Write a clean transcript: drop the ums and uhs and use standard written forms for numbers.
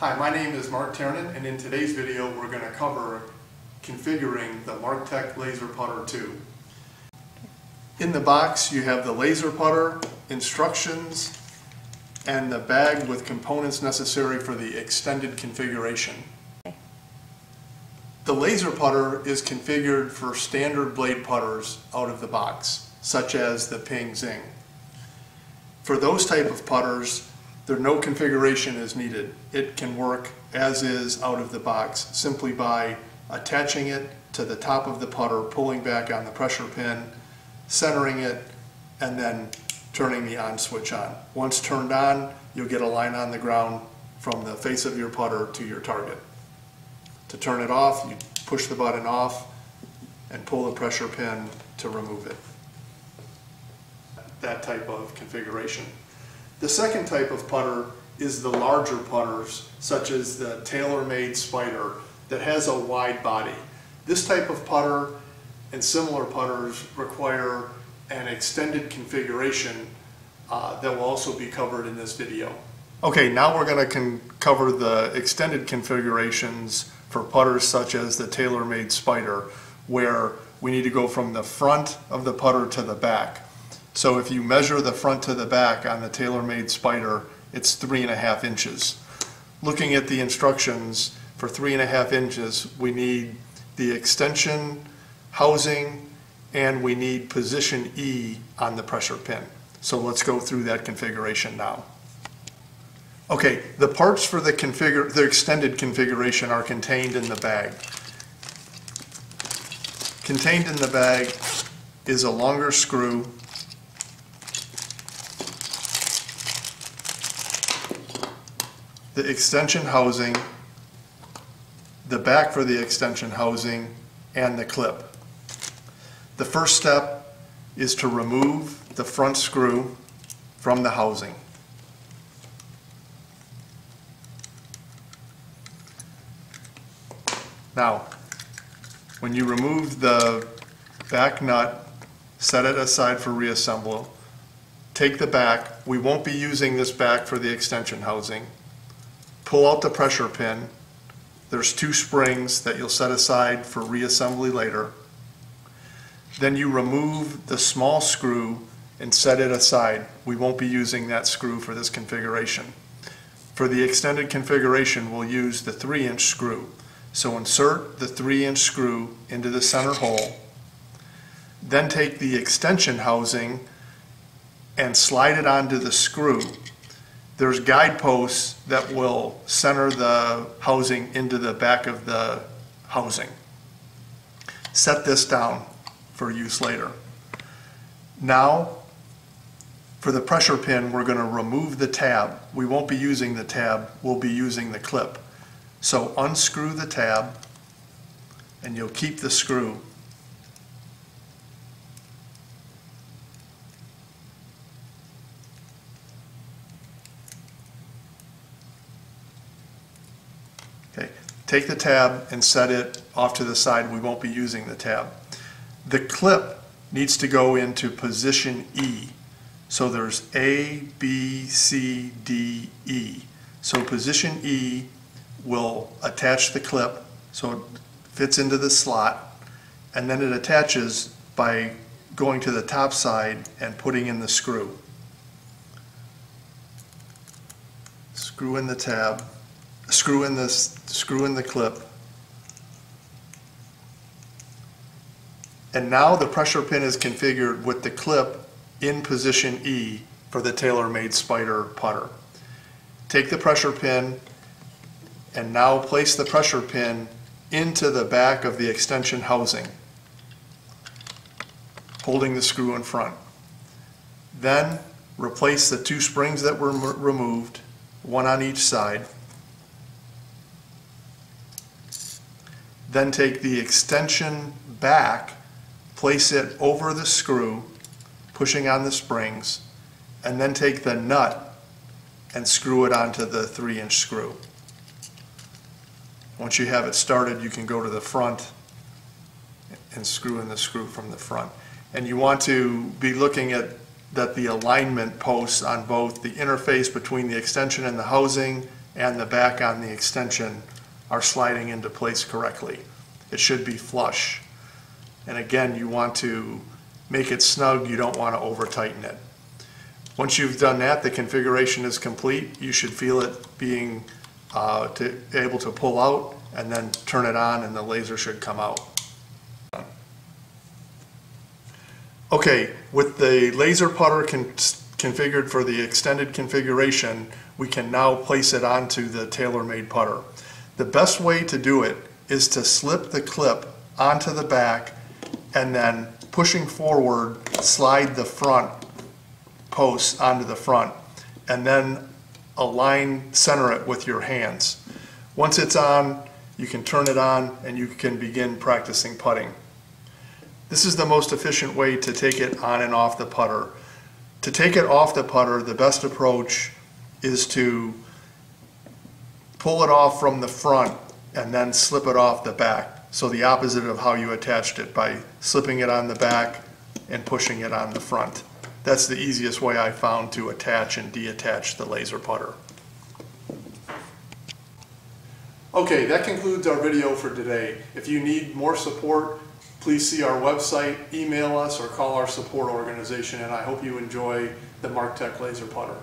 Hi, my name is Mark Ternan, and in today's video we're going to cover configuring the MarkTech Laser Putter 2. In the box you have the laser putter, instructions, and the bag with components necessary for the extended configuration. The laser putter is configured for standard blade putters out of the box, such as the Ping Zing. For those type of putters, no configuration is needed. It can work as is out of the box simply by attaching it to the top of the putter, pulling back on the pressure pin, centering it, and then turning the on switch on. Once turned on, you'll get a line on the ground from the face of your putter to your target. To turn it off, you push the button off and pull the pressure pin to remove it. That type of configuration. The second type of putter is the larger putters, such as the TaylorMade Spider that has a wide body. This type of putter and similar putters require an extended configuration that will also be covered in this video. Okay, now we're going to cover the extended configurations for putters such as the TaylorMade Spider, where we need to go from the front of the putter to the back. So if you measure the front to the back on the TaylorMade Spider, it's 3.5 inches. Looking at the instructions, for 3.5 inches, we need the extension housing and we need position E on the pressure pin. So let's go through that configuration now. Okay, the parts for the extended configuration are contained in the bag. Contained in the bag is a longer screw, the extension housing, the back for the extension housing, and the clip. The first step is to remove the front screw from the housing. Now, when you remove the back nut, set it aside for reassemble. Take the back. We won't be using this back for the extension housing. Pull out the pressure pin. There's 2 springs that you'll set aside for reassembly later. Then you remove the small screw and set it aside. We won't be using that screw for this configuration. For the extended configuration, we'll use the 3-inch screw. So insert the 3-inch screw into the center hole. Then take the extension housing and slide it onto the screw. There's guideposts that will center the housing into the back of the housing. Set this down for use later. Now, for the pressure pin, we're going to remove the tab. We won't be using the tab, we'll be using the clip. So unscrew the tab, and you'll keep the screw. Okay, take the tab and set it off to the side. We won't be using the tab. The clip needs to go into position E. So there's A, B, C, D, E. So position E will attach the clip so it fits into the slot, and then it attaches by going to the top side and putting in the screw. Screw in the tab. Screw in the clip, and now the pressure pin is configured with the clip in position E for the TaylorMade Spider putter. Take the pressure pin and now place the pressure pin into the back of the extension housing, holding the screw in front. Then replace the 2 springs that were removed, 1 on each side. Then take the extension back, place it over the screw, pushing on the springs, and then take the nut and screw it onto the 3-inch screw. Once you have it started, you can go to the front and screw in the screw from the front. And you want to be looking at the alignment posts on both the interface between the extension and the housing and the back on the extension are sliding into place correctly. It should be flush. And again, you want to make it snug, you don't want to over tighten it. Once you've done that, the configuration is complete. You should feel it being able to pull out and then turn it on and the laser should come out. Okay, with the laser putter configured for the extended configuration, we can now place it onto the tailor-made putter. The best way to do it is to slip the clip onto the back and then pushing forward, slide the front post onto the front and then center it with your hands. Once it's on, you can turn it on and you can begin practicing putting. This is the most efficient way to take it on and off the putter. To take it off the putter, the best approach is to pull it off from the front and then slip it off the back. So the opposite of how you attached it, by slipping it on the back and pushing it on the front. That's the easiest way I found to attach and detach the laser putter. Okay, that concludes our video for today. If you need more support, please see our website, email us, or call our support organization, and I hope you enjoy the MarkTech laser putter.